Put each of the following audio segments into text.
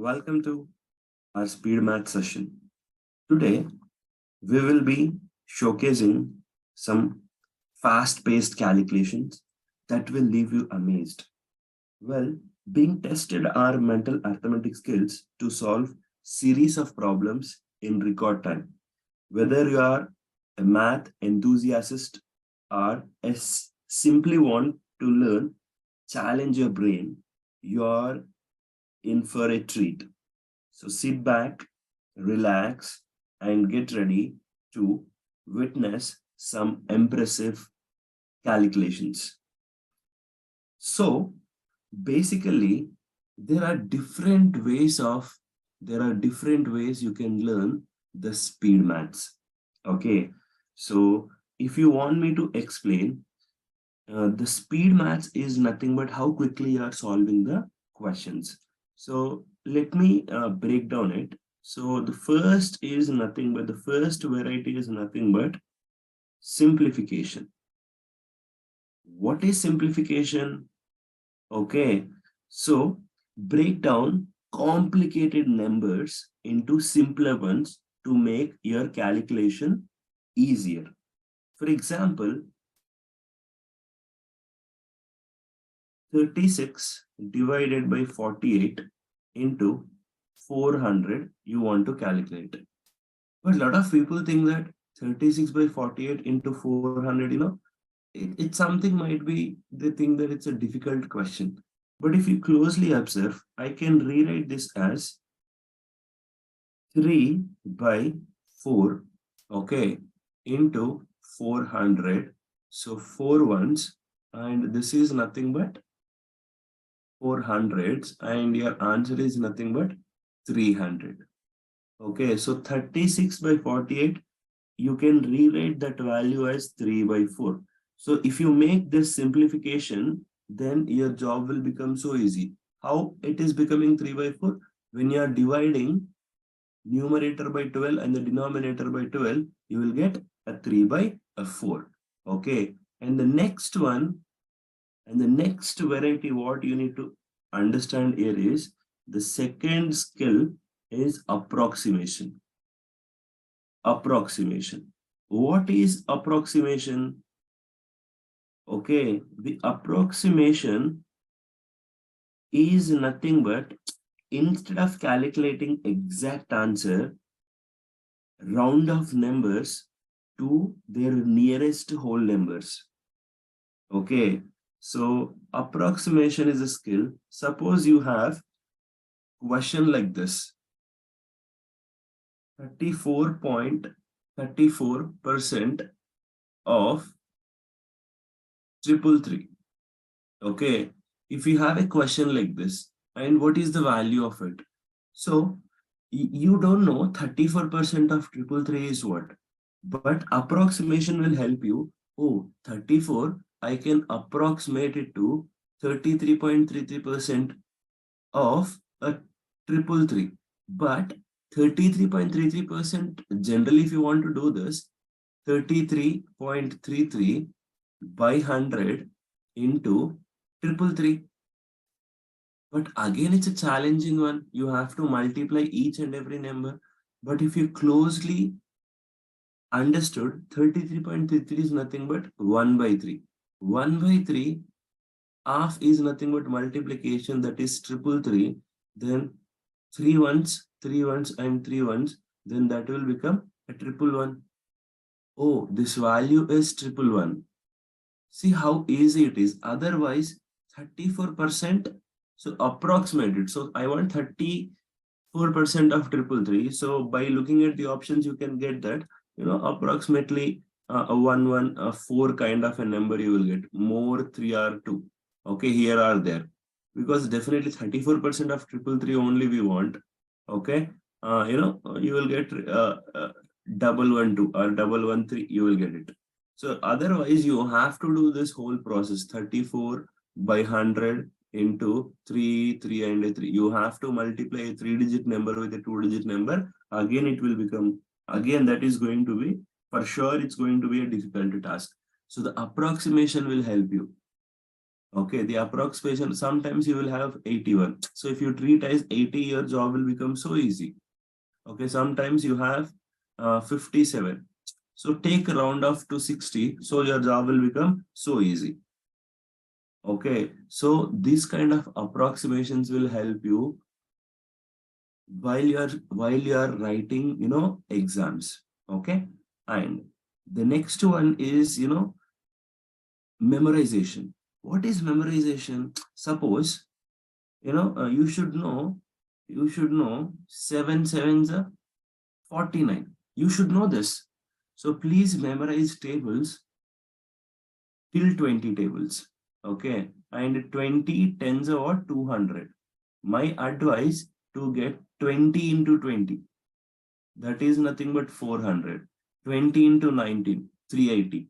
Welcome to our speed math session. Today, we will be showcasing some fast-paced calculations that will leave you amazed. Well, being tested are mental arithmetic skills to solve series of problems in record time. Whether you are a math enthusiast or simply want to learn, challenge your brain, you are in for a treat. So sit back, relax, and get ready to witness some impressive calculations. So basically, there are different ways you can learn the speed maths. Okay, so if you want me to explain, the speed maths is nothing but how quickly you are solving the questions. So let me break down it. So the first variety is nothing but simplification. What is simplification? Okay, so break down complicated numbers into simpler ones to make your calculation easier. For example, 36 divided by 48 into 400 you want to calculate. But a lot of people think that 36 by 48 into 400, it's something might be, they think that it's a difficult question. But if you closely observe, I can rewrite this as 3 by 4, okay, into 400. So 4 ones, and this is nothing but 400s, and your answer is nothing but 300. Okay, so 36 by 48, you can rewrite that value as 3 by 4. So if you make this simplification, then your job will become so easy. How it is becoming 3 by 4? When you are dividing numerator by 12 and the denominator by 12, you will get a 3 by 4. Okay, and the next variety, what you need to understand here is the second skill is approximation. Approximation. What is approximation? Okay, the approximation is nothing but instead of calculating exact answer, round off numbers to their nearest whole numbers. Okay, so approximation is a skill. Suppose you have question like this: 34.34% of 333. Okay, if you have a question like this, and what is the value of it? So you don't know 34% of 333 is what, but approximation will help you. Oh, 34, I can approximate it to 33.33% of a 333. But 33.33%, generally if you want to do this, 33.33 by 100 into 333. But again, it's a challenging one. You have to multiply each and every number. But if you closely understood, 33.33 is nothing but 1 by 3. 1 by 3, half is nothing but multiplication, that is 333. Then 3 ones, 3 ones, and 3 ones. Then that will become a 111. Oh, this value is 111. See how easy it is. Otherwise, 34%. So approximate it. So I want 34% of 333. So by looking at the options, you can get that, approximately a 4 kind of a number you will get. More 3 or 2. Okay, here are there. Because definitely 34% of 333 only we want. Okay, you will get 112 or 113, you will get it. So otherwise, you have to do this whole process, 34 by 100 into 3, 3, and 3. You have to multiply a 3-digit number with a 2-digit number. Again, it will become, again, that is going to be, for sure, it's going to be a difficult task. So the approximation will help you. Okay, the approximation, sometimes you will have 81. So if you treat as 80, your job will become so easy. Okay, sometimes you have 57. So take a round off to 60, so your job will become so easy. Okay, so these kind of approximations will help you while you are writing, exams. Okay, and the next one is, memorization. What is memorization? Suppose, you should know 7 sevens are 49. You should know this. So please memorize tables till 20 tables. Okay. And 20 tens are what? 200. My advice to get 20 into 20. That is nothing but 400. 20 into 19, 380.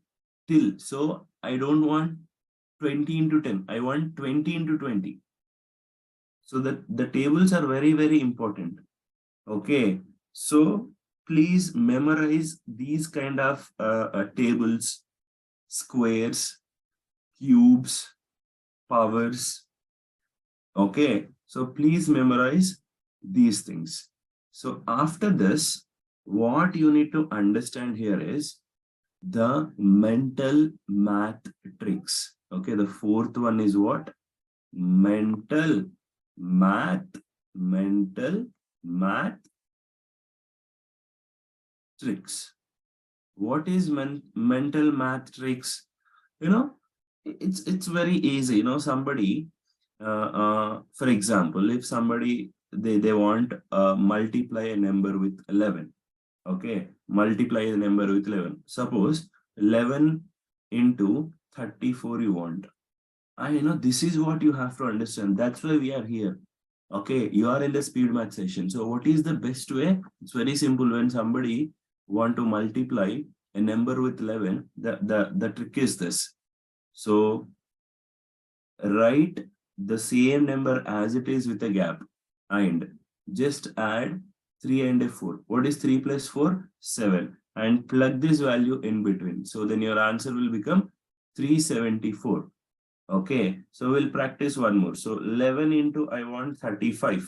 Till. So I don't want 20 into 10. I want 20 into 20. So that the tables are very, very important. Okay. So please memorize these kind of tables, squares, cubes, powers. Okay. So please memorize these things. So after this, what you need to understand here is the mental math tricks. Okay. The fourth one is what? Mental math tricks. What is mental math tricks? It's very easy. Somebody, for example, if somebody they want multiply a number with 11. Okay, multiply the number with 11. Suppose 11 into 34 you want. This is what you have to understand. That's why we are here. Okay, you are in the speed math session. So what is the best way? It's very simple. When somebody want to multiply a number with 11, the trick is this. So write the same number as it is with a gap and just add 3 and a 4. What is 3 plus 4? 7. And plug this value in between. So then your answer will become 374. Okay, so we'll practice one more. So 11 into I want 35.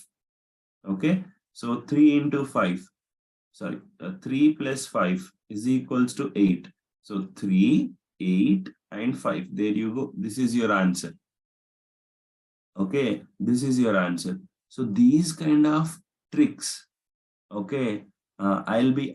Okay, so 3 into 5. Sorry, 3 plus 5 is equals to 8. So 3, 8 and 5. There you go. This is your answer. Okay, this is your answer. So these kind of tricks, okay, I'll be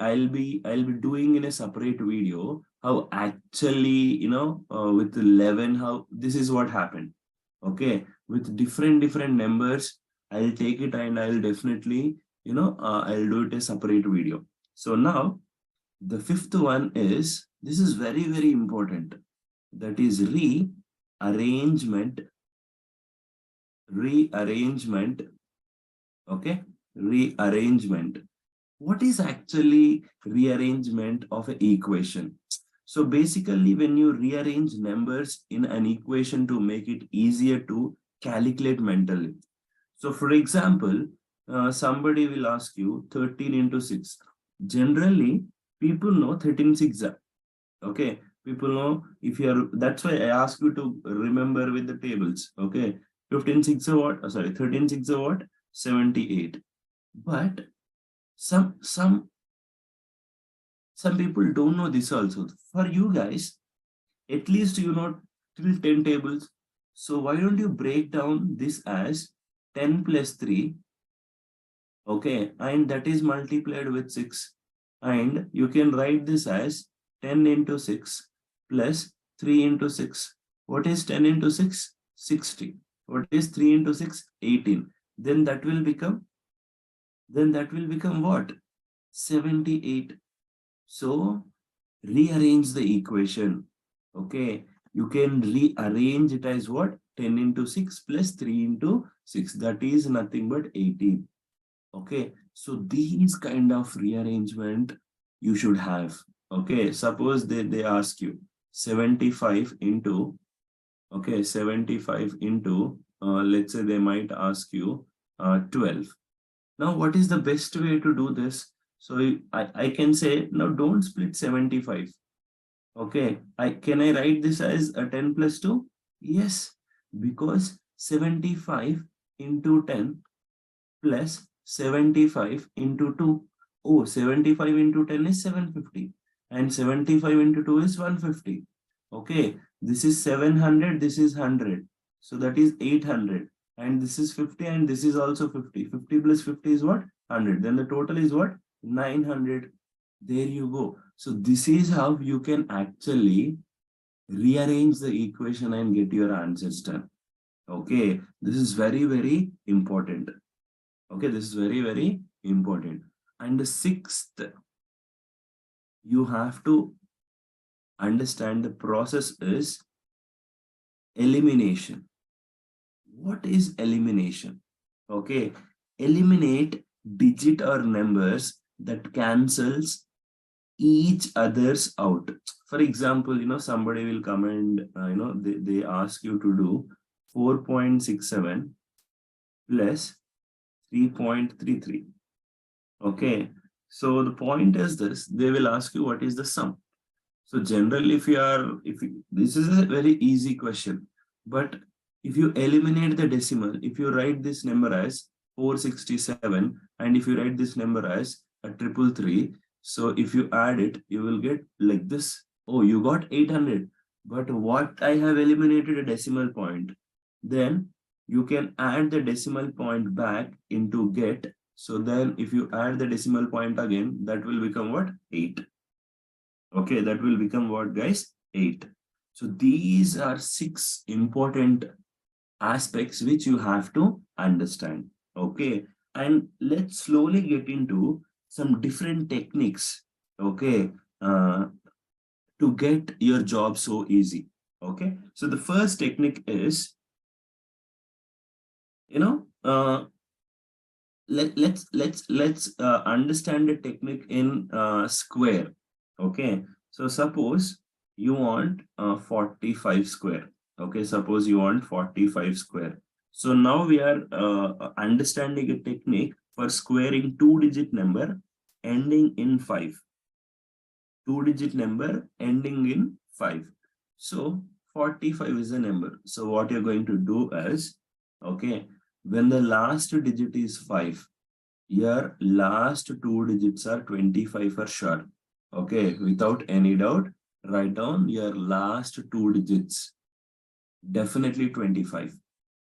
doing in a separate video how actually, with 11, how this is what happened. Okay, with different numbers, I'll take it and I'll definitely, I'll do it a separate video. So now the fifth one is, this is very, very important. That is rearrangement. Okay, rearrangement. What is actually rearrangement of an equation? So basically, when you rearrange numbers in an equation to make it easier to calculate mentally. So for example, somebody will ask you 13 into 6. Generally, people know 13 6. Okay, people know if you are, that's why I ask you to remember with the tables. Okay, 15 6 are what? Sorry, 13 6 are what? 78. But some people don't know this also. For you guys, at least you know till 10 tables. So why don't you break down this as 10 plus 3? Okay, and that is multiplied with 6. And you can write this as 10 into 6 plus 3 into 6. What is 10 into 6? 60. What is 3 into 6? 18. Then that will become what? 78. So rearrange the equation. Okay, you can rearrange it as what? 10 into 6 plus 3 into 6. That is nothing but 18. Okay, so these kind of rearrangement you should have. Okay, suppose they ask you 75 into, okay, 75 into, let's say they might ask you 12. Now, what is the best way to do this? So I can say, now don't split 75. Okay, can I write this as a 10 plus 2? Yes. Because 75 into 10 plus 75 into 2. Oh, 75 into 10 is 750. And 75 into 2 is 150. Okay, this is 700, this is 100. So that is 800. And this is 50 and this is also 50. 50 plus 50 is what? 100. Then the total is what? 900. There you go. So this is how you can actually rearrange the equation and get your answers done. Okay, this is very, very important. Okay, this is very, very important. And the sixth, you have to understand the process is elimination. What is elimination? Okay, eliminate digit or numbers that cancels each other's out. For example, somebody will come and, they ask you to do 4.67 plus 3.33. Okay, so the point is this, they will ask you what is the sum. So generally, this is a very easy question, but if you eliminate the decimal, if you write this number as 467, and if you write this number as a 333, so if you add it, you will get like this. Oh, you got 800, but what I have eliminated a decimal point. Then you can add the decimal point back into get. So then if you add the decimal point again, that will become what? 8. Okay, that will become what, guys? 8. So these are 6 important aspects which you have to understand. Okay, and let's slowly get into some different techniques. Okay, to get your job so easy. Okay, so the first technique is, let's understand the technique in square. Okay, so suppose you want 45 square. Okay, suppose you want 45 square. So now we are understanding a technique for squaring 2-digit number ending in 5. 2-digit number ending in 5. So 45 is a number. So what you're going to do is, okay, when the last digit is 5, your last 2 digits are 25 for sure. Okay, without any doubt, write down your last 2 digits. Definitely 25.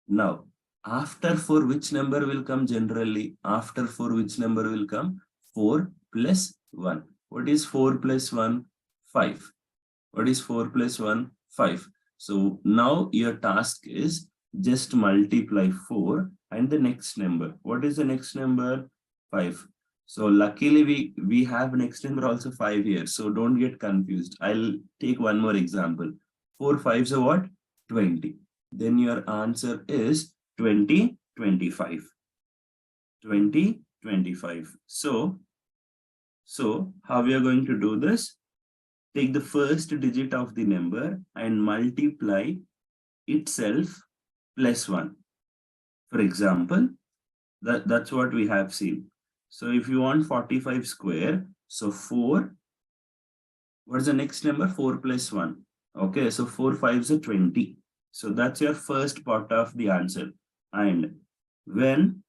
Now, after for which number will come generally? After for which number will come? 4 plus 1. What is 4 plus 1? 5. What is 4 plus 1? 5. So now your task is just multiply 4 and the next number. What is the next number? 5. So luckily we have next number also 5 here. So don't get confused. I'll take one more example. 4 5s are what? 20. Then your answer is 20, 25. 20, 25. So how we are going to do this? Take the first digit of the number and multiply itself plus 1. For example, that's what we have seen. So if you want 45 square, so 4, what's the next number? 4 plus 1. Okay, so 4 5s are 20. So that's your first part of the answer. And when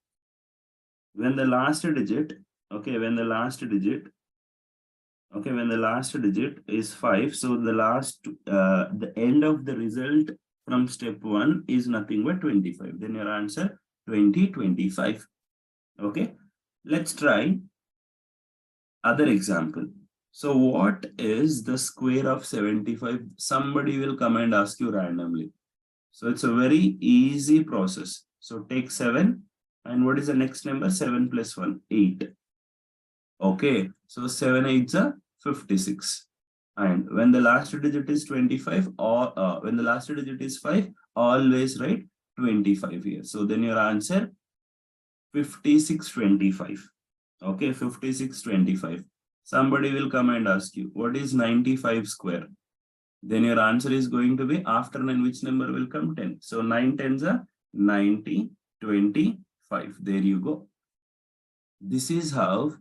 the last digit, okay, when the last digit is 5, so the end of the result from step 1 is nothing but 25. Then your answer 20, 25. Okay, let's try other example. So what is the square of 75? Somebody will come and ask you randomly. So it's a very easy process. So take 7 and what is the next number? 7 plus 1, 8. Okay, so 7 8s are 56. And when the last digit is 25 or when the last digit is 5, always write 25 here. So then your answer 5625. Okay, 5625. Somebody will come and ask you, what is 95 square? Then your answer is going to be after 9, which number will come? 10. So 9 10s are 90, 25. There you go. This is how,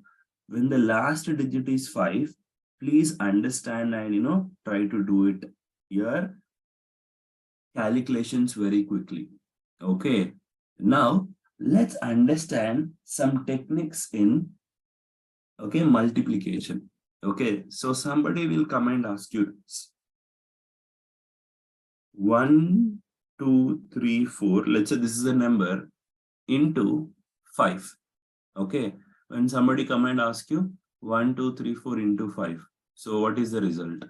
when the last digit is 5, please understand and try to do it here. calculations very quickly. Okay. Now, let's understand some techniques in, okay, multiplication. Okay. So somebody will come and ask you, 1, 2, 3, 4. Let's say this is a number into 5. Okay. When somebody come and ask you 1, 2, 3, 4 into 5. So what is the result?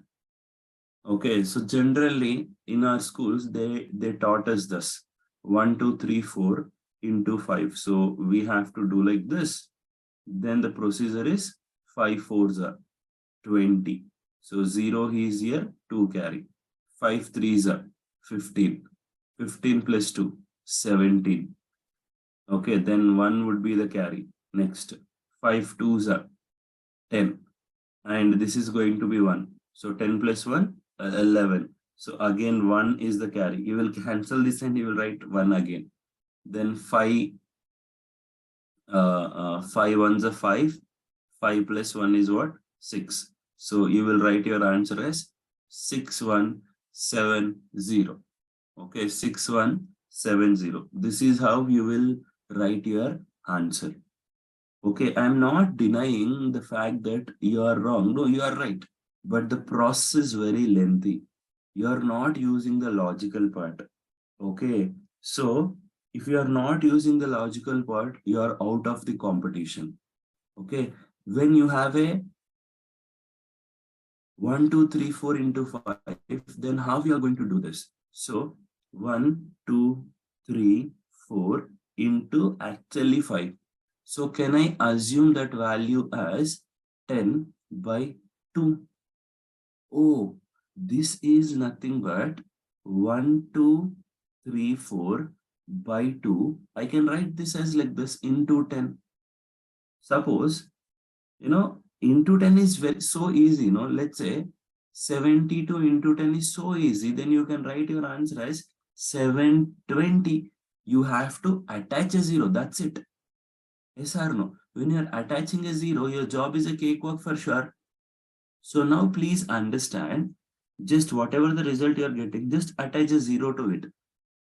Okay. So generally in our schools, they taught us this 1, 2, 3, 4 into 5. So we have to do like this. Then the procedure is 5 4s are 20. So 0 is here, 2 carry. 5 3s are 15. 15 plus 2, 17. Okay, then 1 would be the carry. Next, 5 2s are 10. And this is going to be 1. So 10 plus 1, 11. So again, 1 is the carry. You will cancel this and you will write 1 again. Then 5 ones are 5. 5 plus 1 is what? 6. So you will write your answer as 6170. Okay, 6170. This is how you will write your answer. Okay, I'm not denying the fact that you are wrong. No, you are right. But the process is very lengthy. You are not using the logical part. Okay, so if you are not using the logical part, you are out of the competition. Okay, when you have a 1, 2, 3, 4 into 5, then how you are going to do this? So 1, 2, 3, 4 into actually 5. So can I assume that value as 10 by 2? Oh, this is nothing but 1, 2, 3, 4 by 2. I can write this as like this into 10. Suppose, into 10 is very so easy, let's say 72 into 10 is so easy, then you can write your answer as 720. You have to attach a 0, that's it. Yes or no? When you're attaching a 0, your job is a cakewalk for sure. So now please understand, just whatever the result you're getting, just attach a 0 to it.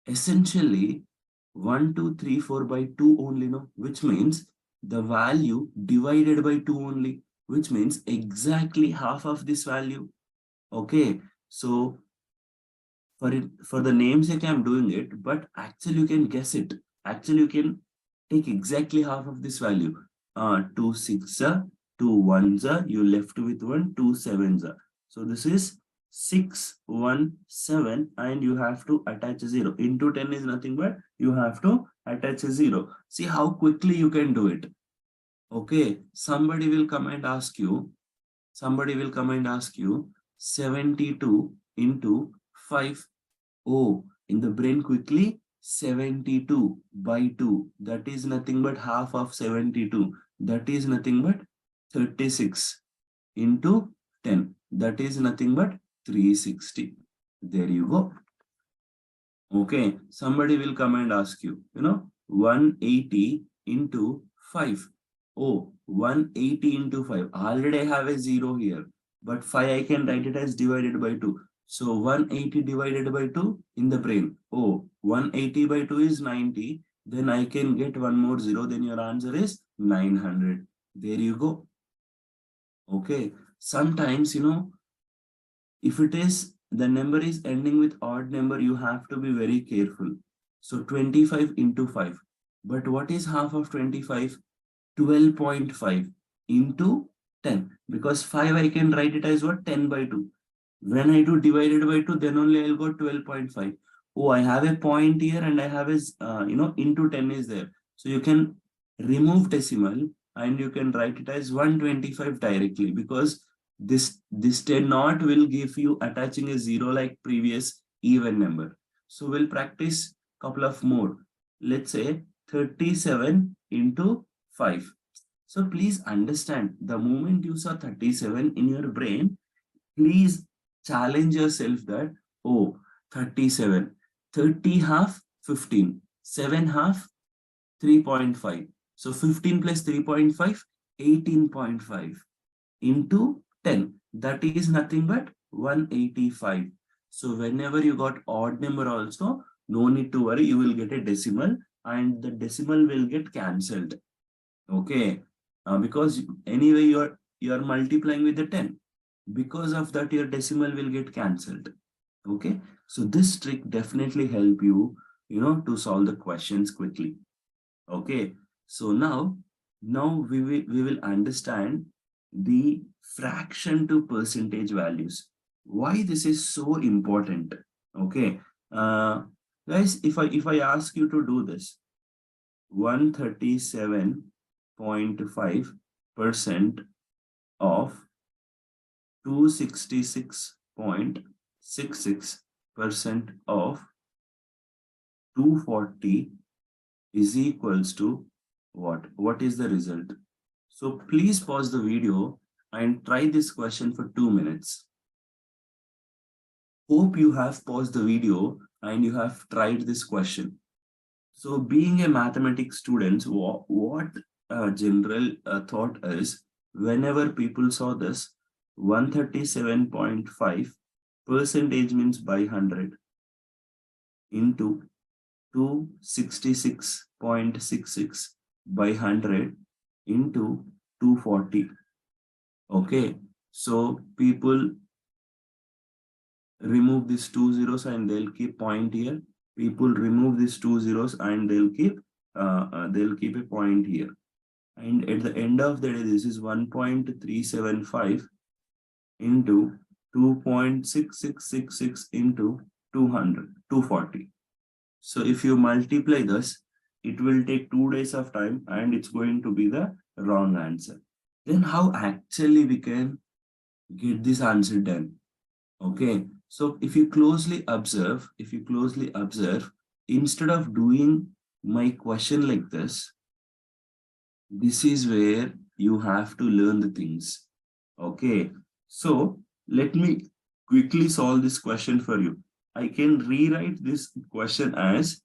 Essentially, 1, 2, 3, 4 by 2 only, no? Which means the value divided by 2 only, which means exactly half of this value. Okay, so for the namesake, I'm doing it, but actually you can guess it. Actually, you can take exactly half of this value. 2 6 2 1s you left with 1, 2 7s. So this is 617, and you have to attach a 0. Into 10 is nothing but you have to attach a 0. See how quickly you can do it. Okay, somebody will come and ask you 72 into 5. Oh, in the brain quickly, 72 by 2. That is nothing but half of 72. That is nothing but 36 into 10. That is nothing but 360. There you go. Okay, somebody will come and ask you, 180 into 5. Oh, 180 into 5. Already I have a 0 here, but 5 I can write it as divided by 2. So 180 divided by 2 in the brain. Oh, 180 by 2 is 90. Then I can get one more 0. Then your answer is 900. There you go. Okay, sometimes, if it is the number is ending with odd number, you have to be very careful. So 25 into 5. But what is half of 25? 12.5 into 10. Because 5 I can write it as what? 10 by 2. When I do divided by 2, then only I'll go 12.5. Oh, I have a point here and I have a, into 10 is there. So you can remove decimal and you can write it as 125 directly, because this 10 not will give you attaching a 0 like previous even number. So we'll practice couple of more. Let's say 37 into 5. So please understand, the moment you saw 37 in your brain, please challenge yourself that, oh, 37. 30 half, 15. 7 half, 3.5. So 15 plus 3.5, 18.5 into 10. That is nothing but 185. So whenever you got odd number also, no need to worry, you will get a decimal and the decimal will get cancelled. Okay. Because anyway you are multiplying with the 10. Because of that, your decimal will get cancelled. Okay. So this trick definitely help you, to solve the questions quickly. Okay. So now we will understand the fraction to percentage values. Why this is so important? Okay. Uh, guys, if I ask you to do this, 137.5% of 266.66% of 240 is equals to what? What is the result? So please pause the video and try this question for 2 minutes. Hope you have paused the video and you have tried this question. So being a mathematics student, what general thought is, whenever people saw this, 137.5 percentage means by 100 into 266.66 by 100 into 240. Okay, so people remove these two zeros and they'll keep point here. People remove these two zeros and they'll keep a point here. And at the end of the day, this is 1.375 into 2.6666 into 240. So if you multiply this, it will take 2 days of time and it's going to be the wrong answer. Then how actually we can get this answer done? Okay, so if you closely observe, instead of doing my question like this is where you have to learn the things. Okay, so let me quickly solve this question for you. I can rewrite this question as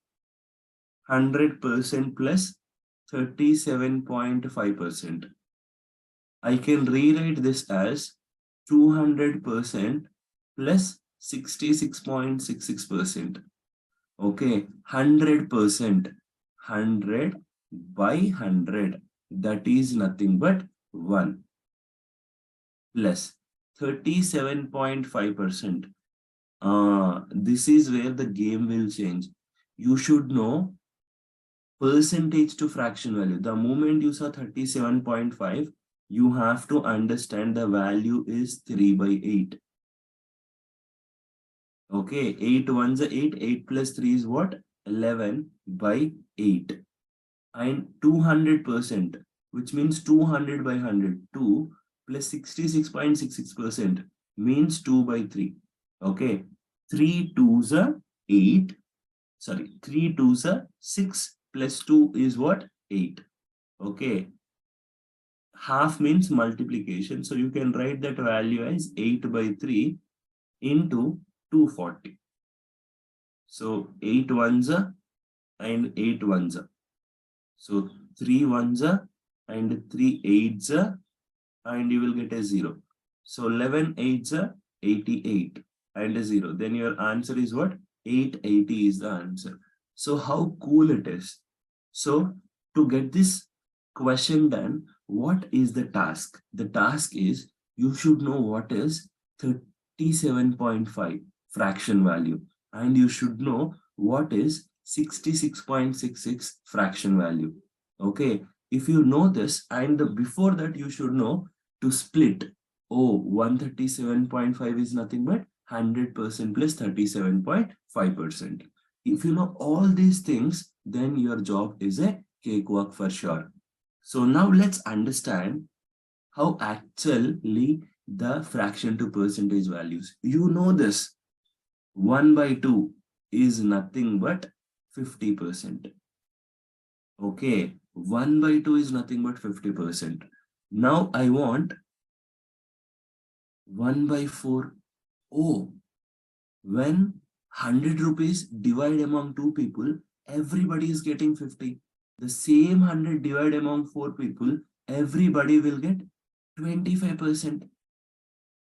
100% plus 37.5%. I can rewrite this as 200% plus 66.66%. Okay, 100%, 100 by 100, that is nothing but 1, plus 37.5%. This is where the game will change. You should know percentage to fraction value. The moment you saw 37.5, you have to understand the value is 3 by 8. Okay, 8 ones are 8, 8 plus 3 is what? 11 by 8. And 200%, which means 200 by 100, 2 plus 66.66% means 2 by 3. Okay, 3 2s are 8, sorry, 3 2s are 6 plus 2 is what? 8. Okay, half means multiplication, so you can write that value as 8 by 3 into 240. So 8 ones are and 8 ones are. So 3 ones are and 3 eights are, and you will get a 0. So 11 eights are 88 and a 0. Then your answer is what? 880 is the answer. So how cool it is. So to get this question done, what is the task? The task is you should know what is 37.5 fraction value, and you should know what is 66.66 fraction value. Okay, if you know this, and before that you should know to split. Oh, 137.5 is nothing but 100% plus 37.5%. If you know all these things, then your job is a cakewalk for sure. So now let's understand how actually the fraction to percentage values. You know this. 1 by 2 is nothing but 50%. Okay, 1 by 2 is nothing but 50%. Now I want 1 by 4. Oh, when 100 rupees divide among 2 people, everybody is getting 50. The same 100 divide among 4 people, everybody will get 25%.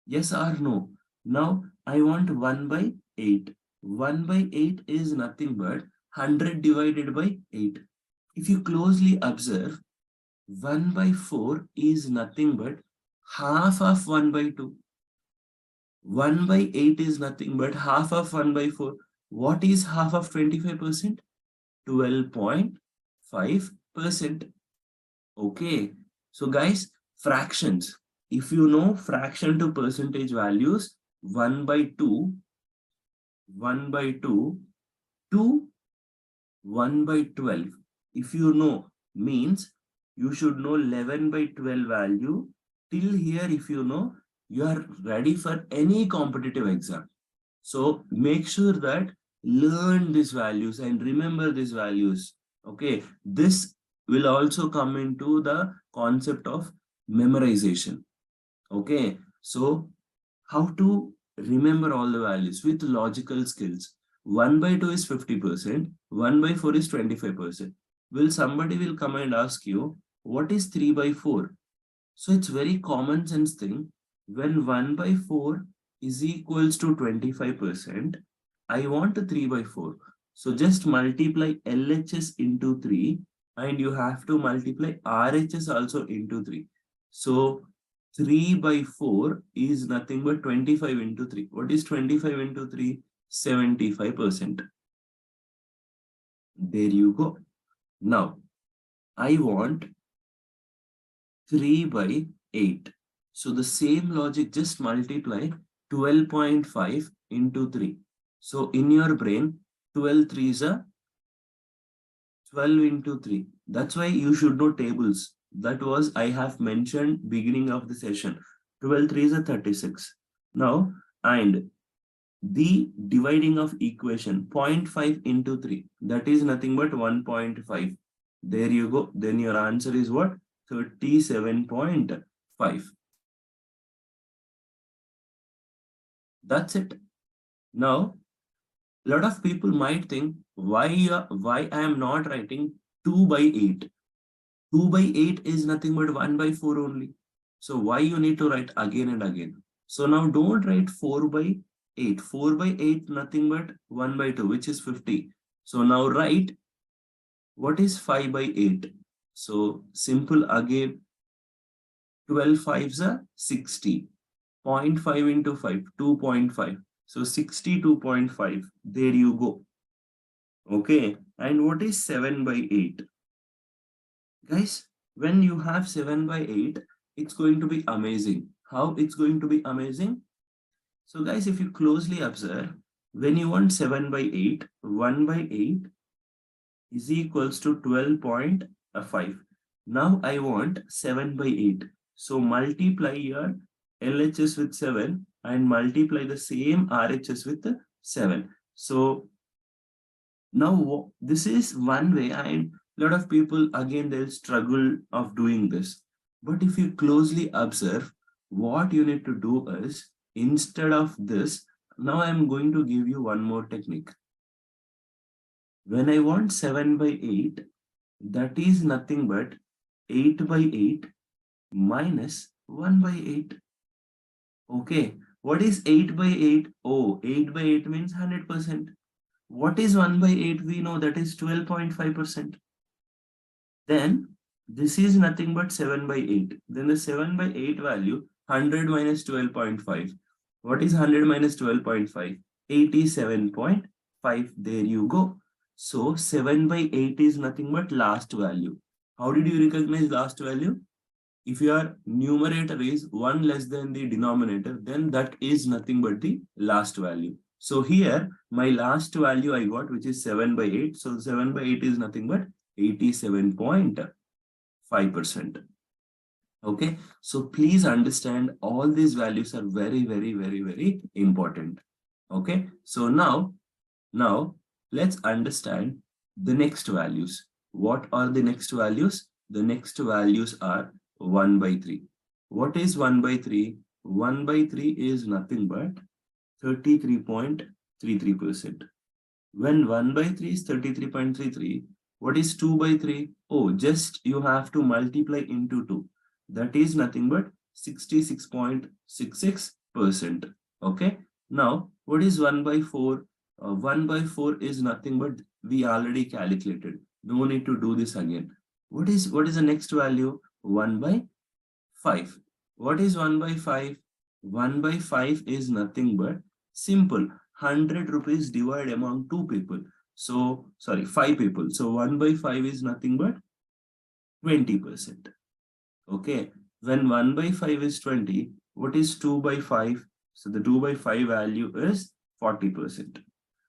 Yes or no? Now I want 1 by 8. 1 by 8 is nothing but 100 divided by 8. If you closely observe, 1 by 4 is nothing but half of 1 by 2. 1 by 8 is nothing but half of 1 by 4. What is half of 25%? 12.5%. Okay. So guys, fractions. If you know fraction to percentage values, 1 by 2, 1 by 2 to 1 by 12. If you know, means you should know 11 by 12 value. Till here, if you know, you are ready for any competitive exam. So make sure that learn these values and remember these values. Okay. This will also come into the concept of memorization. Okay. So how to remember all the values with logical skills. 1 by 2 is 50%, 1 by 4 is 25%. Will somebody will come and ask you, what is 3 by 4? So it's very common sense thing. When 1 by 4 is equals to 25%, I want a 3 by 4. So just multiply LHS into 3 and you have to multiply RHS also into 3. So 3 by 4 is nothing but 25 into 3. What is 25 into 3? 75%. There you go. Now, I want 3 by 8. So the same logic, just multiply 12.5 into 3. So in your brain, 12 3s are 12 into 3. That's why you should know tables. That was I have mentioned beginning of the session. 12 3s are 36. Now, and the dividing of equation 0.5 into 3. That is nothing but 1.5. There you go. Then your answer is what? 37.5. That's it. Now, a lot of people might think, why I am not writing 2 by 8? 2 by 8 is nothing but 1 by 4 only. So why you need to write again and again? So now don't write 4 by 8. 4 by 8 nothing but 1 by 2, which is 50. So now write what is 5 by 8. So simple again, 12 5s are 60. 0.5 into 5, 2.5. So 62.5. There you go. Okay. And what is 7 by 8? Guys, when you have 7 by 8, it's going to be amazing. How it's going to be amazing? So guys, if you closely observe, when you want 7 by 8, 1 by 8 is equals to 12.5. Now I want 7 by 8. So multiply your LHS with 7 and multiply the same RHS with 7. So now this is one way, and a lot of people again they'll struggle of doing this. But if you closely observe, what you need to do is, instead of this, now I'm going to give you one more technique. When I want 7 by 8, that is nothing but 8 by 8 minus 1 by 8. Okay, what is 8 by 8? Oh, 8 by 8 means 100%. What is 1 by 8? We know that is 12.5%. Then this is nothing but 7 by 8. Then the 7 by 8 value, 100 minus 12.5. What is 100 minus 12.5? 87.5. There you go. So 7 by 8 is nothing but last value. How did you recognize last value? If your numerator is 1 less than the denominator, then that is nothing but the last value. So here, my last value I got, which is 7 by 8. So 7 by 8 is nothing but 87.5%. Okay. So please understand all these values are very, very, very, very important. Okay. So now let's understand the next values. What are the next values? The next values are 1 by 3. What is 1 by 3? 1 by 3 is nothing but 33.33%. When 1 by 3 is 33.33, what is 2 by 3? Oh, just you have to multiply into 2. That is nothing but 66.66%. Okay. Now, What is 1 by 4? 1 by 4 is nothing but we already calculated. No need to do this again. What is the next value? 1 by 5. What is 1 by 5? 1 by 5 is nothing but simple. 100 rupees divided among 2 people. So, sorry, 5 people. So 1 by 5 is nothing but 20%. Okay. When 1 by 5 is 20, what is 2 by 5? So the 2 by 5 value is 40%.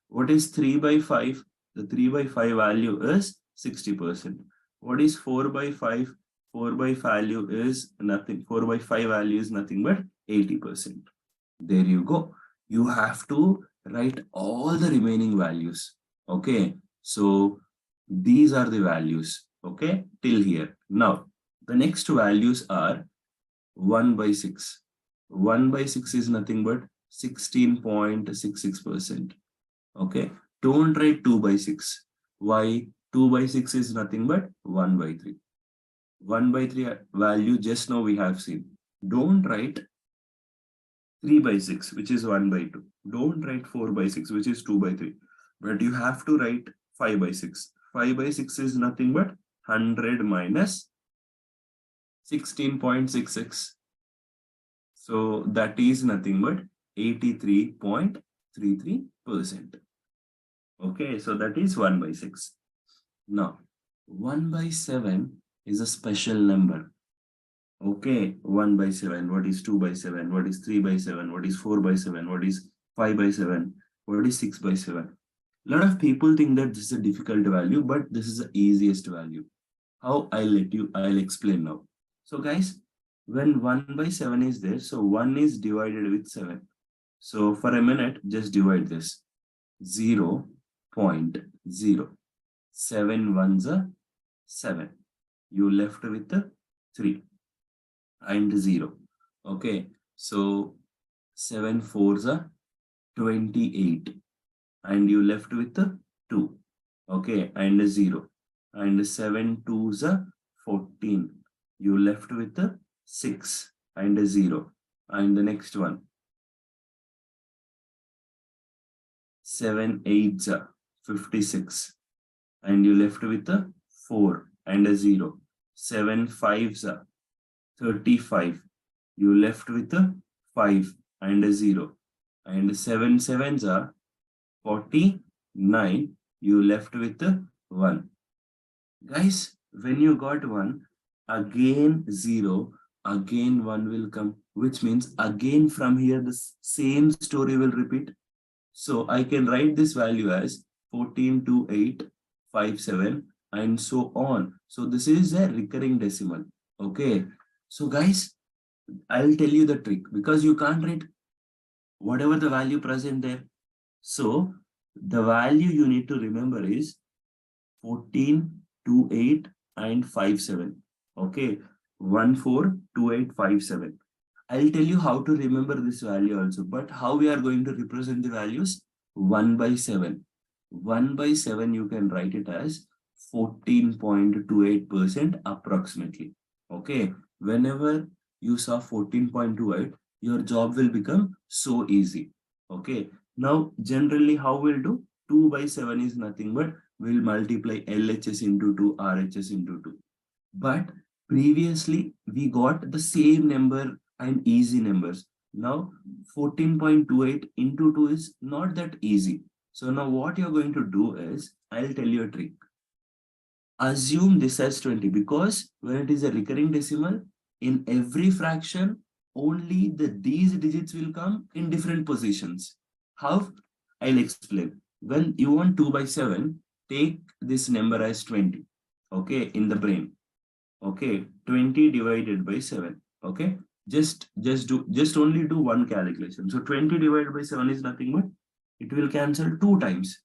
What is 3 by 5? The 3 by 5 value is 60%. What is 4 by 5? 4 by value is nothing. 4 by 5 value is nothing but 80%. There you go. You have to write all the remaining values. Okay. So these are the values. Okay. Till here. Now, the next values are 1 by 6. 1 by 6 is nothing but 16.66%. Okay. Don't write 2 by 6. Why? 2 by 6 is nothing but 1 by 3. 1 by 3 value just now we have seen. Don't write 3 by 6, which is 1 by 2. Don't write 4 by 6, which is 2 by 3. But you have to write 5 by 6. 5 by 6 is nothing but 100 minus 16.66. So that is nothing but 83.33%. Okay, so that is 1 by 6. Now, 1 by 7 is a special number. Okay, 1 by 7. What is 2 by 7? What is 3 by 7? What is 4 by 7? What is 5 by 7? What is 6 by 7? A lot of people think that this is a difficult value, but this is the easiest value. How? I'll explain now. So guys, when 1 by 7 is there, so 1 is divided with 7. So for a minute, just divide this. 0.0. 7 ones are 7. You left with the 3 and 0. Okay, so 7 fours are 28 and you left with the 2. Okay, and 0. And 7 twos are 14. You left with the 6 and 0. And the next one. 7 eights are 56. And you left with the 4 and 0. 7 fives are 35. You left with the 5 and 0. And 7 sevens are 49. You left with the 1. Guys, when you got 1, again 0, again 1 will come, which means again from here the same story will repeat. So I can write this value as 142857 and so on. So this is a recurring decimal. Okay. So guys, I'll tell you the trick because you can't write whatever the value present there. So the value you need to remember is 1428 and 57. Okay, 142857. I'll tell you how to remember this value also, but how we are going to represent the values? 1 by 7. 1 by 7 you can write it as 14.28% approximately. Okay, whenever you saw 14.28, your job will become so easy. Okay, now generally how we'll do? 2 by 7 is nothing but we'll multiply LHS into 2, RHS into 2. But previously we got the same number and easy numbers. Now 14.28 into 2 is not that easy. So now what you're going to do is, I'll tell you a trick. Assume this as 20 because when it is a recurring decimal, in every fraction, only these digits will come in different positions. How? I'll explain. When you want 2 by 7, take this number as 20. Okay, in the brain. Okay, 20 divided by 7. Okay, just only do one calculation. So 20 divided by 7 is nothing but it will cancel 2 times,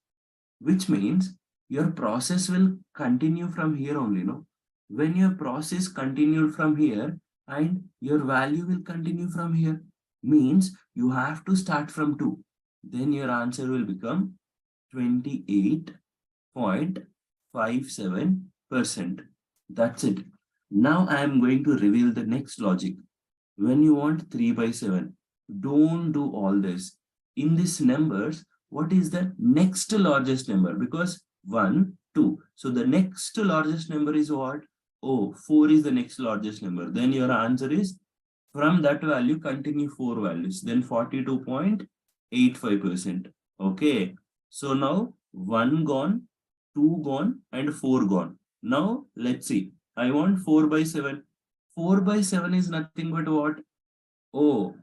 which means your process will continue from here only. No, when your process continued from here and your value will continue from here, means you have to start from 2. Then your answer will become 28.57%. That's it. Now I am going to reveal the next logic. When you want 3 by 7, don't do all this. in these numbers, what is the next largest number? Because 1, 2. So the next largest number is what? Oh, 4 is the next largest number. Then your answer is from that value, continue 4 values. Then 42.85%. Okay. So now 1 gone, 2 gone, and 4 gone. Now let's see. I want 4 by 7. 4 by 7 is nothing but what? Oh,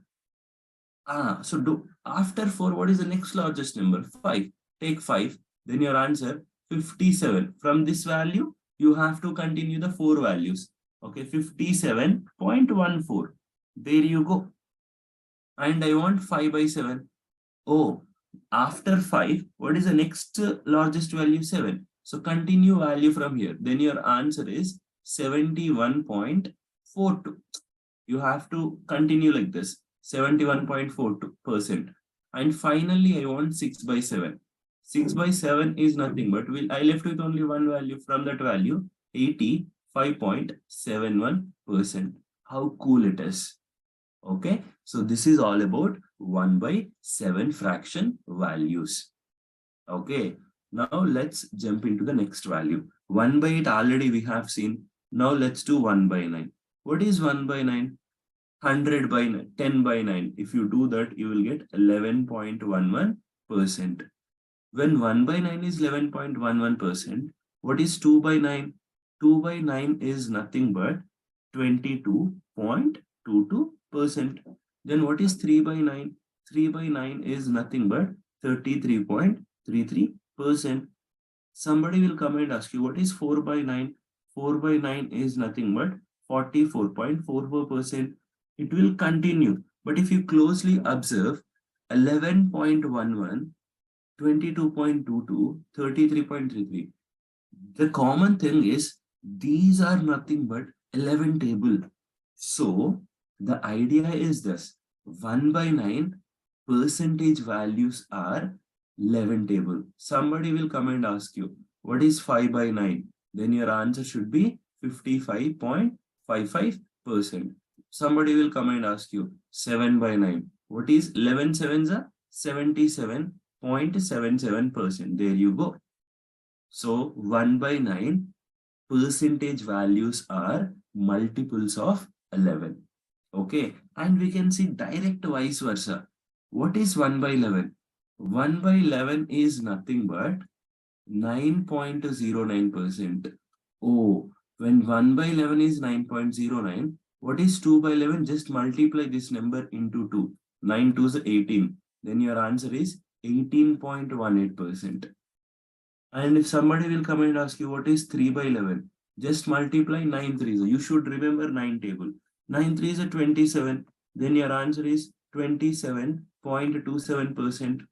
so do after 4, what is the next largest number? 5. Take 5. Then your answer 57. From this value, you have to continue the 4 values. Okay, 57.14. There you go. And I want 5 by 7. Oh, after 5, what is the next largest value? 7. So continue value from here. Then your answer is 71.42. You have to continue like this. 71.42%. And finally, I want 6 by 7. 6 by 7 is nothing but I left with only one value. From that value, 85.71%. How cool it is. Okay, so this is all about 1 by 7 fraction values. Okay, now let's jump into the next value. 1 by 8 already we have seen. Now let's do 1 by 9. What is 1 by 9? 100 by 9, 10 by 9. If you do that, you will get 11.11%. When 1 by 9 is 11.11%, what is 2 by 9? 2 by 9 is nothing but 22.22%. Then what is 3 by 9? 3 by 9 is nothing but 33.33%. Somebody will come and ask you, what is 4 by 9? 4 by 9 is nothing but 44.44%. It will continue. But if you closely observe, 11.11, 22.22, 33.33. The common thing is these are nothing but 11 table. So the idea is this: 1 by 9 percentage values are 11 table. Somebody will come and ask you, what is 5 by 9? Then your answer should be 55.55%. Somebody will come and ask you 7 by 9. What is 11 sevens? 77.77%. There you go. So 1 by 9 percentage values are multiples of 11. Okay. And we can see direct vice versa. What is 1 by 11? 1 by 11 is nothing but 9.09%. Oh, when 1 by 11 is 9.09, what is 2 by 11? Just multiply this number into 2. 9 2 is 18. Then your answer is 18.18%. And if somebody will come and ask you, what is 3 by 11? Just multiply 9 3s. You should remember 9 table. 9 3 is 27. Then your answer is 27.27%.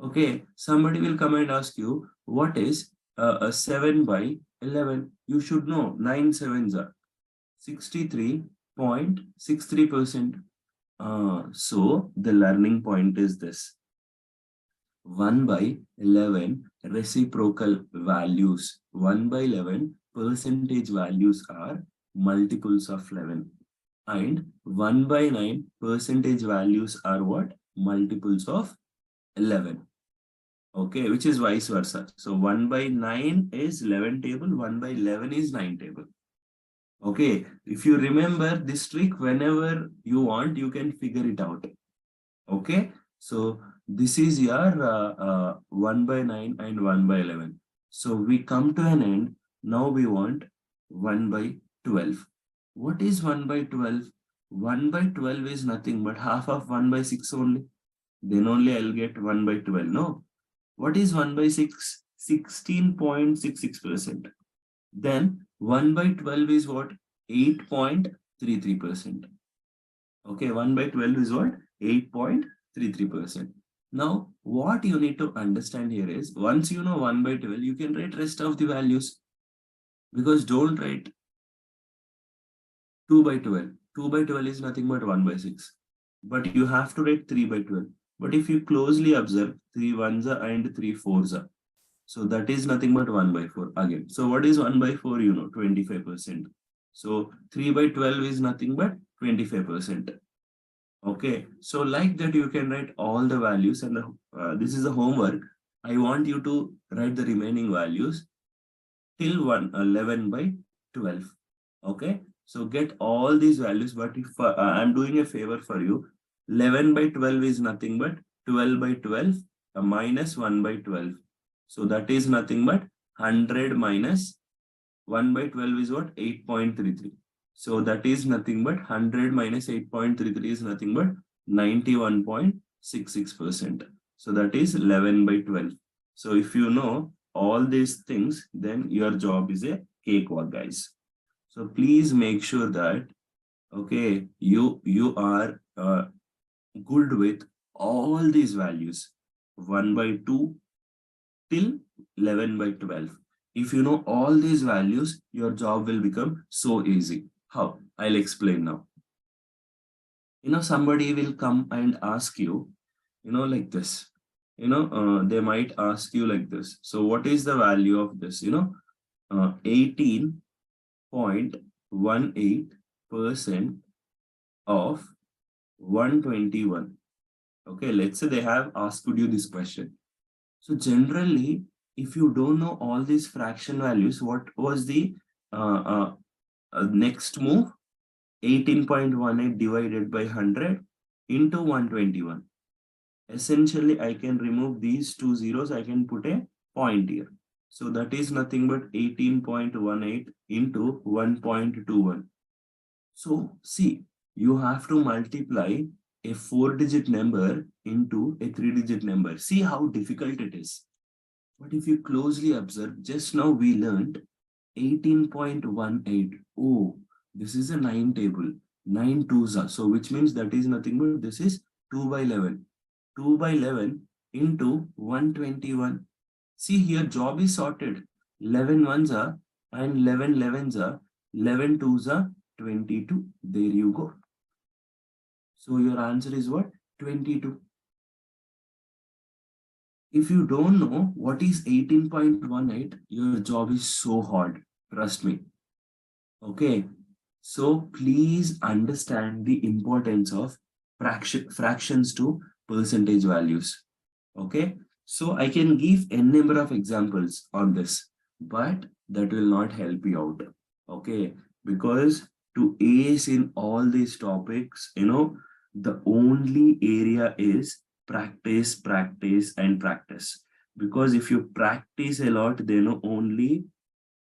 Okay. Somebody will come and ask you, what is a 7 by 11? You should know 9 sevens are 63.63%. So the learning point is this: 1 by 11 reciprocal values, 1 by 11 percentage values are multiples of 11, and 1 by 9 percentage values are what? Multiples of 11. Okay, which is vice versa. So 1 by 9 is 11 table, 1 by 11 is 9 table. Okay, if you remember this trick, whenever you want, you can figure it out. Okay, so this is your 1 by 9 and 1 by 11. So we come to an end. Now we want 1 by 12. What is 1 by 12? 1 by 12 is nothing but half of 1 by 6 only. Then only I'll get 1 by 12. No. What is 1 by 6? 16.66%. Then 1 by 12 is what? 8.33%. Okay, 1 by 12 is what? 8.33%. Now, what you need to understand here is, once you know 1 by 12, you can write rest of the values. Because don't write 2 by 12. 2 by 12 is nothing but 1 by 6. But you have to write 3 by 12. But if you closely observe, 3 ones are and 3 fours are. So that is nothing but 1 by 4 again. So what is 1 by 4? You know, 25%. So 3 by 12 is nothing but 25%. Okay, so like that you can write all the values, and this is the homework. I want you to write the remaining values till 11 by 12. Okay, so get all these values, but if I'm doing a favor for you, 11 by 12 is nothing but 12 by 12 minus 1 by 12. So that is nothing but 100 minus 1 by 12 is what? 8.33. So that is nothing but 100 minus 8.33 is nothing but 91.66%. So that is 11 by 12. So if you know all these things, then your job is a cakewalk, guys. So please make sure that, okay, you are good with all these values, 1 by 2 till 11 by 12. If you know all these values, your job will become so easy. How? I'll explain now. Somebody will come and ask you, like this. They might ask you like this. So what is the value of this? 18.18% of 121. Okay, let's say they have asked you this question. So generally, if you don't know all these fraction values, what was the next move? 18.18 divided by 100 into 121. Essentially, I can remove these two zeros. I can put a point here. So that is nothing but 18.18 into 1.21. So see, you have to multiply a 4-digit number into a 3-digit number. See how difficult it is. But if you closely observe, just now we learned 18.18. Oh, this is a 9 table. 9 twos are. So which means that is nothing but this is 2 by 11. 2 by 11 into 121. See here, job is sorted. 11 ones are and 11 11s are. 11 twos are 22. There you go. So your answer is what? 22. If you don't know what is 18.18, your job is so hard. Trust me. Okay. So please understand the importance of fractions to percentage values. Okay. So I can give n number of examples on this, but that will not help you out. Okay. Because to ace in all these topics, the only area is practice, practice, and practice. Because if you practice a lot, then only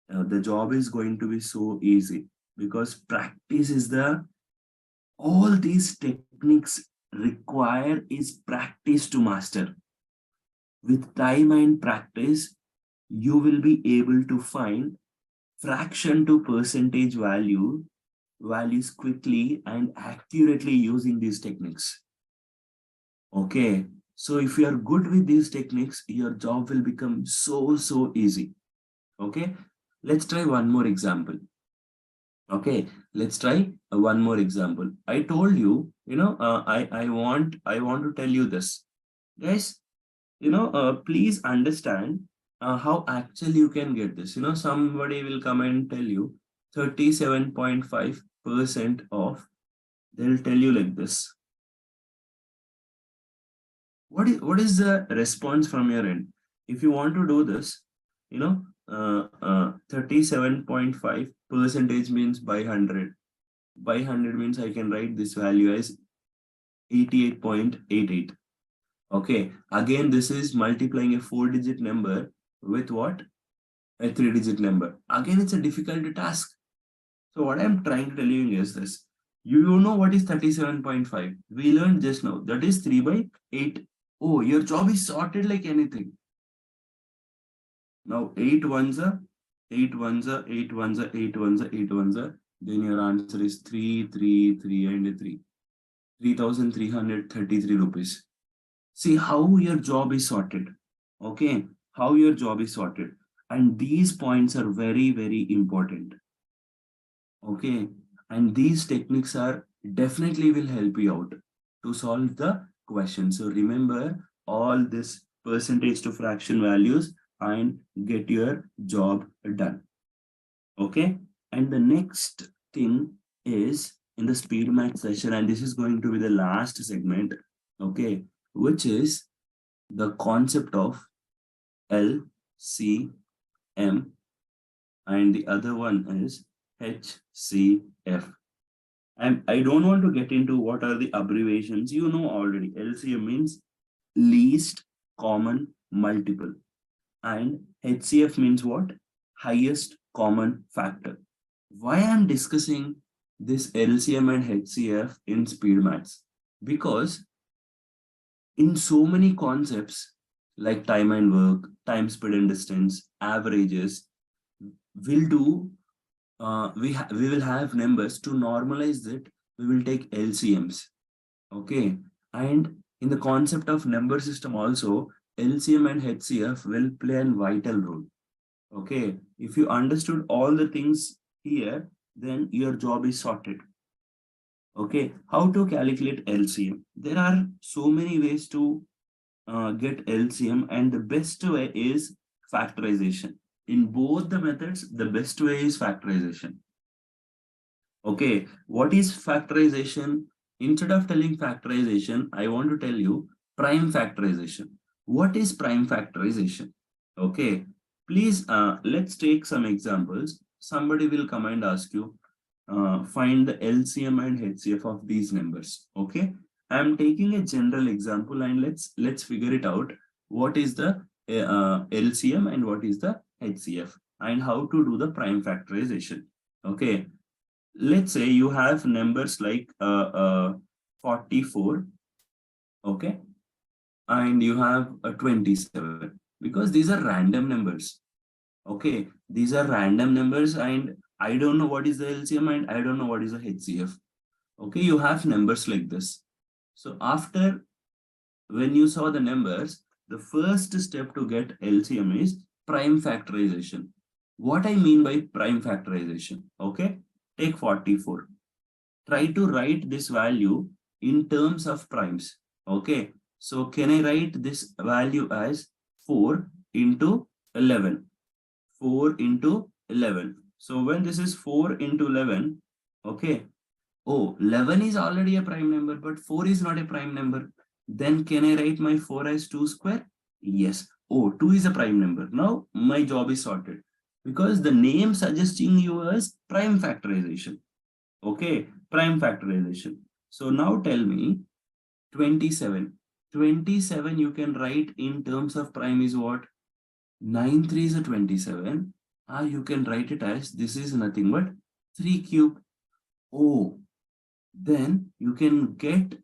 the job is going to be so easy. Because practice is all these techniques require is practice to master. With time and practice, you will be able to find fraction to percentage values quickly and accurately using these techniques. Okay, so if you are good with these techniques, your job will become so easy. Okay, let's try one more example. Okay, let's try one more example. I told you, I want to tell you this, guys. Please understand how actually you can get this. Somebody will come and tell you 37.5% of. They'll tell you like this. What is the response from your end? If you want to do this, 37.5 percentage means by 100. By 100 means I can write this value as 88.88. Okay, again, this is multiplying a 4-digit number with what? A 3-digit number. Again, it's a difficult task. So what I'm trying to tell you is this. You know what is 37.5? We learned just now. That is 3 by 8. Oh, your job is sorted like anything. Now 8 ones are 8 ones are 8 ones are 8 ones are 8 ones are. Then your answer is 3, 3, 3 and 3. 3,333 rupees. See how your job is sorted. Okay, how your job is sorted. And these points are very important. Okay, and these techniques are definitely will help you out to solve the question. So remember all this percentage to fraction values and get your job done. Okay, and the next thing is in the speed math session, and this is going to be the last segment, okay, which is the concept of LCM, and the other one is HCF. And I don't want to get into what are the abbreviations. You know already. LCM means least common multiple. And HCF means what? Highest common factor. Why I'm discussing this LCM and HCF in speed maths? Because in so many concepts like time and work, time, speed and distance, averages, we'll do we will have numbers. To normalize it, we will take LCMs. Okay. And in the concept of number system also, LCM and HCF will play a vital role. Okay. If you understood all the things here, then your job is sorted. Okay. How to calculate LCM? There are so many ways to get LCM, and the best way is factorization. In both the methods, the best way is factorization. Okay, what is factorization? Instead of telling factorization, I want to tell you prime factorization. What is prime factorization? Okay, please let's take some examples. Somebody will come and ask you, find the LCM and HCF of these numbers. Okay, I'm taking a general example, and let's figure it out. What is the LCM and what is the HCF, and how to do the prime factorization. Okay, let's say you have numbers like 44, okay, and you have 27, because these are random numbers. Okay, these are random numbers, and I don't know what is the LCM and I don't know what is the HCF. Okay, you have numbers like this. So after, when you saw the numbers, the first step to get LCM is prime factorization. What I mean by prime factorization, okay, take 44. Try to write this value in terms of primes. Okay, so can I write this value as 4 into 11? 4 into 11. So when this is 4 into 11, okay, oh, 11 is already a prime number, but 4 is not a prime number. Then can I write my 4 as 2 square? Yes. Oh, 2 is a prime number. Now my job is sorted, because the name suggesting you as prime factorization. Okay, prime factorization. So now tell me 27. 27 you can write in terms of prime is what? 9 3 is a 27. Or you can write it as this is nothing but 3 cube. Oh, then you can get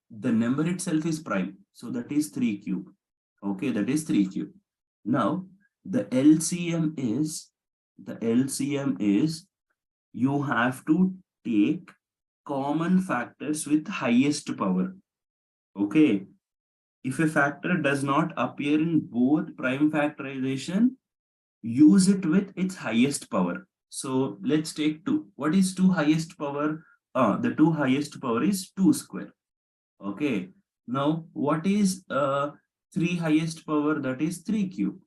the number itself is prime. So that is 3 cube. Okay, that is 3 cube. Now the LCM is you have to take common factors with highest power. Okay, if a factor does not appear in both prime factorization, use it with its highest power. So let's take 2. What is 2 highest power? The 2 highest power is 2 square. Okay, now what is 3 highest power? That is 3 cube.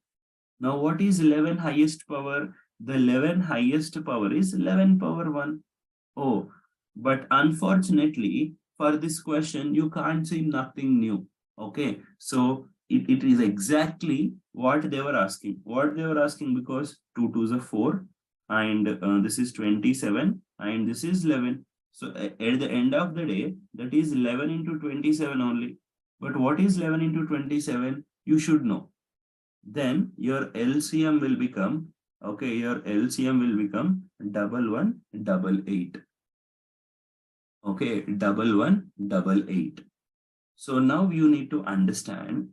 Now what is 11 highest power? The 11 highest power is 11 power 1. Oh, but unfortunately for this question, you can't see nothing new. Okay, so it is exactly what they were asking. What they were asking, because 2 2s are 4, and this is 27, and this is 11. So at the end of the day, that is 11 into 27 only. But what is 11 into 27? You should know. Then your LCM will become, okay, your LCM will become 1188. Okay, 1188. So now you need to understand,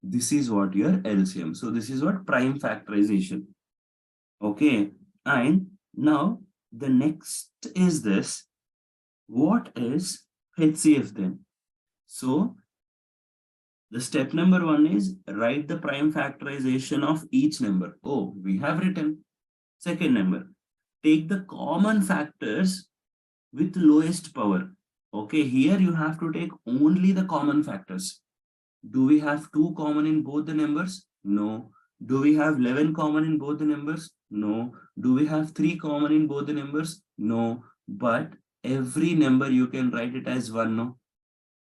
this is what your LCM. So this is what prime factorization. Okay, and now the next is this. What is HCF then? So the step number 1 is write the prime factorization of each number. Oh, we have written. Second number, take the common factors with lowest power. Okay, here you have to take only the common factors. Do we have 2 common in both the numbers? No. Do we have 11 common in both the numbers? No. Do we have 3 common in both the numbers? No, but every number you can write it as 1, no?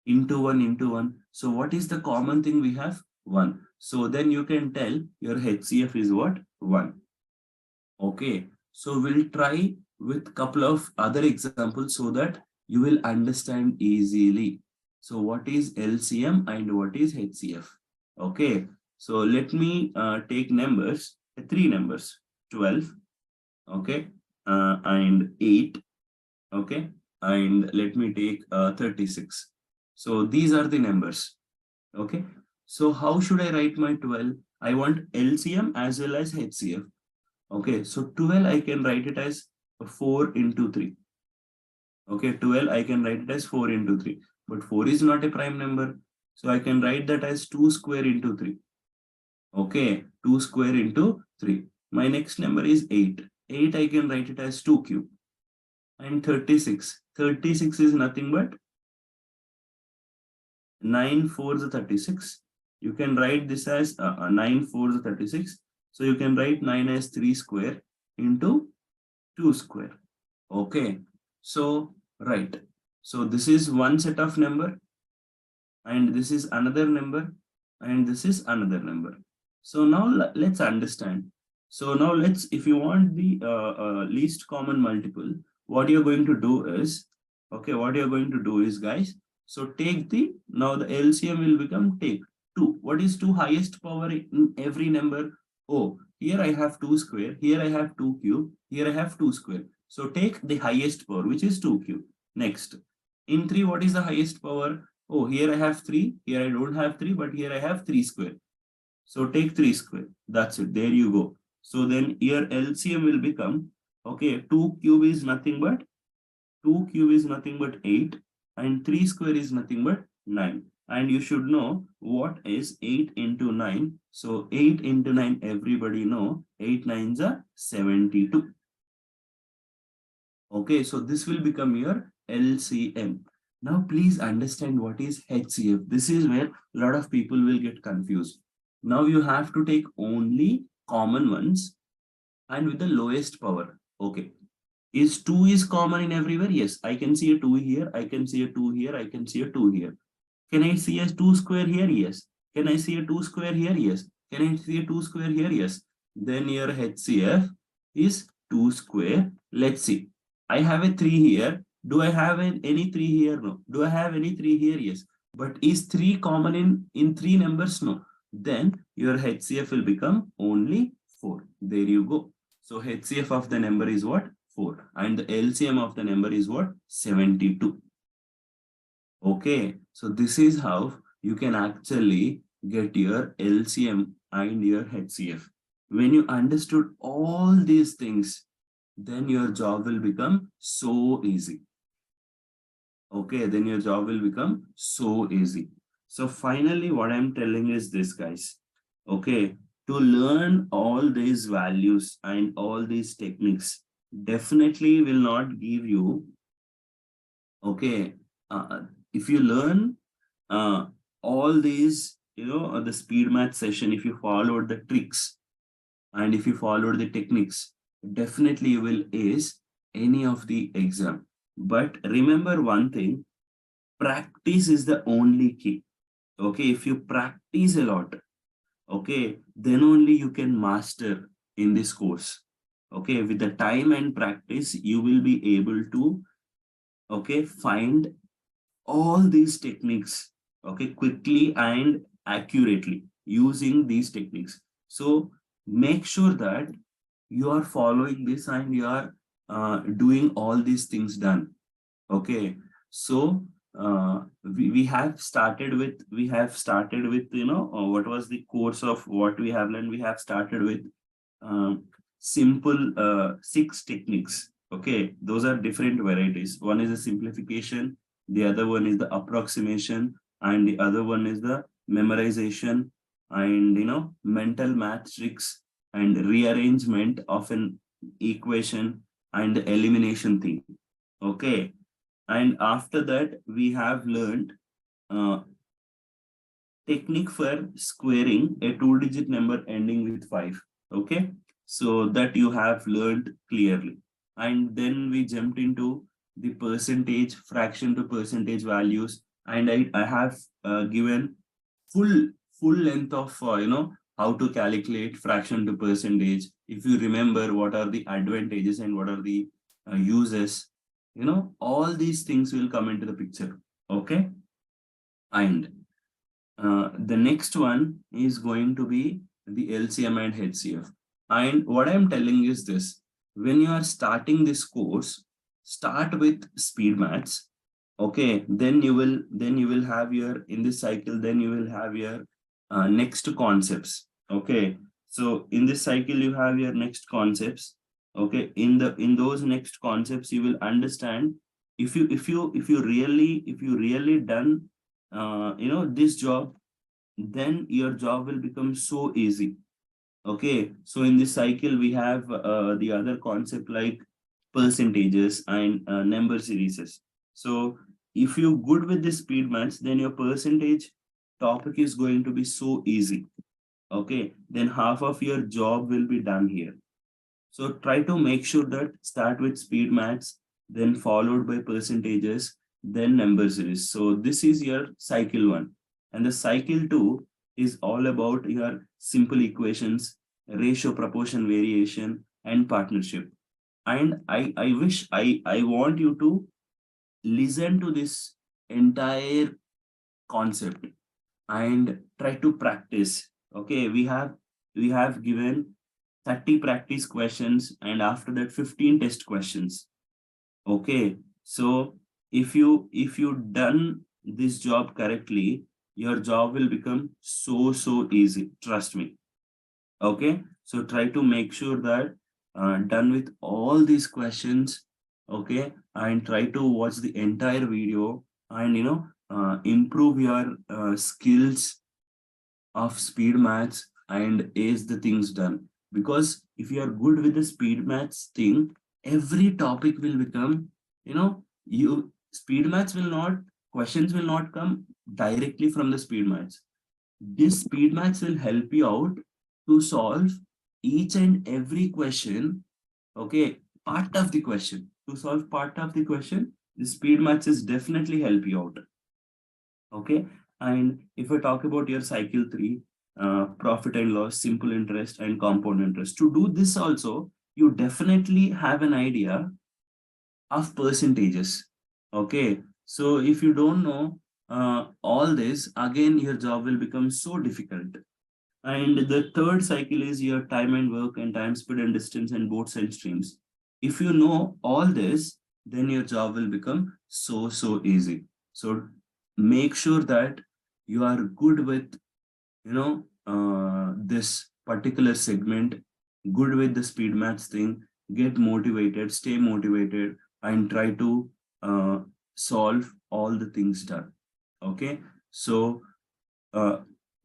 Into 1 into 1. So what is the common thing we have? 1. So then you can tell your HCF is what? 1. Okay. So we'll try with couple of other examples so that you will understand easily. So what is LCM and what is HCF? Okay. So let me take numbers, 3 numbers, 12, okay, and 8, okay, and let me take 36. So these are the numbers, okay. So how should I write my 12? I want LCM as well as HCF. Okay, so 12 I can write it as 4 into 3. Okay, 12 I can write it as 4 into 3. But 4 is not a prime number. So I can write that as 2 square into 3. Okay, 2 square into 3. My next number is 8. 8 I can write it as 2 cube. And 36. 36 is nothing but 9 4s 36. You can write this as 9 4s 36. So you can write 9 as 3 square into 2 square. Okay. So, right. So this is one set of number and this is another number and this is another number. So now let's understand. So now let's, if you want the least common multiple, what you're going to do is, okay, what you're going to do is, guys, so take the, now the LCM will become take 2. What is 2 highest power in every number? Oh, here I have 2 square, here I have 2 cube, here I have 2 square. So take the highest power, which is 2 cube. Next, in 3, what is the highest power? Oh, here I have 3, here I don't have 3, but here I have 3 square. So take 3 square. That's it. There you go. So then your LCM will become, okay, 2 cube is nothing but 8 and 3 square is nothing but 9. And you should know what is 8 into 9. So 8 into 9, everybody know 8 9s are 72. Okay, so this will become your LCM. Now please understand what is HCF. This is where a lot of people will get confused. Now you have to take only common ones and with the lowest power. Okay. Is 2 is common in everywhere? Yes, I can see a 2 here, I can see a 2 here, I can see a 2 here. Can I see a 2 square here? Yes. Can I see a 2 square here? Yes. Can I see a 2 square here? Yes. Then your HCF is 2 square. Let's see. I have a 3 here. Do I have any 3 here? No. Do I have any 3 here? Yes. But is 3 common in 3 numbers? No. Then your HCF will become only 4. There you go. So HCF of the number is what? 4. And the LCM of the number is what? 72. Okay, so this is how you can actually get your LCM and your HCF. When you understood all these things, then your job will become so easy. Okay, then your job will become so easy. So finally, what I'm telling is this, guys. Okay, to learn all these values and all these techniques definitely will not give you, okay, if you learn all these, the speed math session, if you followed the tricks and if you followed the techniques, definitely you will ace any of the exam. But remember one thing, practice is the only key. Okay, if you practice a lot, okay, then only you can master in this course. Okay, with the time and practice, you will be able to, okay, find all these techniques, okay, quickly and accurately using these techniques. So make sure that you are following this and you are doing all these things done. Okay, so we have started with, what was the course of what we have learned. We have started with simple 6 techniques. Okay, those are different varieties. One is a simplification, the other one is the approximation, and the other one is the memorization, and mental math tricks, and rearrangement of an equation, and the elimination thing. Okay, and after that we have learned technique for squaring a 2-digit number ending with 5. Okay, so that you have learned clearly. And then we jumped into the percentage, fraction to percentage values. And I have given full full length of how to calculate fraction to percentage. If you remember what are the advantages and what are the uses, all these things will come into the picture. Okay. And the next one is going to be the LCM and HCF. And what I'm telling is this: when you are starting this course, start with speed maths. Okay, then you will have your, in this cycle, then you will have your next concepts. Okay, so in this cycle you have your next concepts. Okay, in those next concepts you will understand, if you really done this job, then your job will become so easy. Okay, so in this cycle we have the other concept like percentages and number series. So if you're good with the speed maths, then your percentage topic is going to be so easy. Okay, then half of your job will be done here. So try to make sure that start with speed maths, then followed by percentages, then number series. So this is your cycle 1. And the cycle 2 is all about your simple equations, ratio, proportion, variation, and partnership. And I want you to listen to this entire concept and try to practice. Okay, we have given 30 practice questions, and after that 15 test questions. Okay, so if you done this job correctly, your job will become so easy, trust me. Okay, so try to make sure that done with all these questions. Okay, and try to watch the entire video, and improve your skills of speed maths and ace the things done. Because if you are good with the speed maths thing, every topic will become, you speed maths will not, questions will not come directly from the speed maths. This speed maths will help you out to solve each and every question. Okay, part of the question. To solve part of the question, the speed maths is definitely help you out. Okay, and if I talk about your cycle 3, profit and loss, simple interest, and compound interest, to do this also, you definitely have an idea of percentages. Okay, so if you don't know all this, again your job will become so difficult. And the third cycle is your time and work and time, speed and distance, and boats and streams. If you know all this, then your job will become so easy. So make sure that you are good with this particular segment, good with the speed maths thing, get motivated, stay motivated, and try to solve all the things done. Okay, so uh,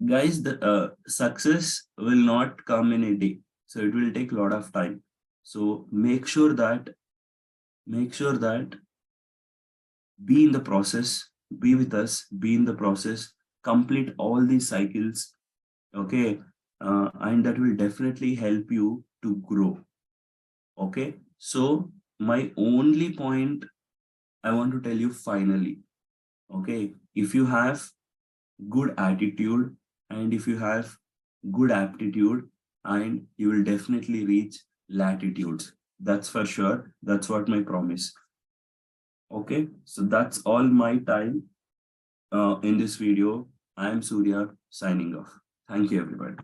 guys, the success will not come in a day, so it will take a lot of time. So make sure that be in the process, be with us, be in the process, complete all these cycles. Okay, and that will definitely help you to grow. Okay, so my only point I want to tell you finally, okay, if you have good attitude and if you have good aptitude, and you will definitely reach latitudes. That's for sure. That's what my promise. Okay, so that's all my time in this video. I am Surya signing off. Thank you, everybody.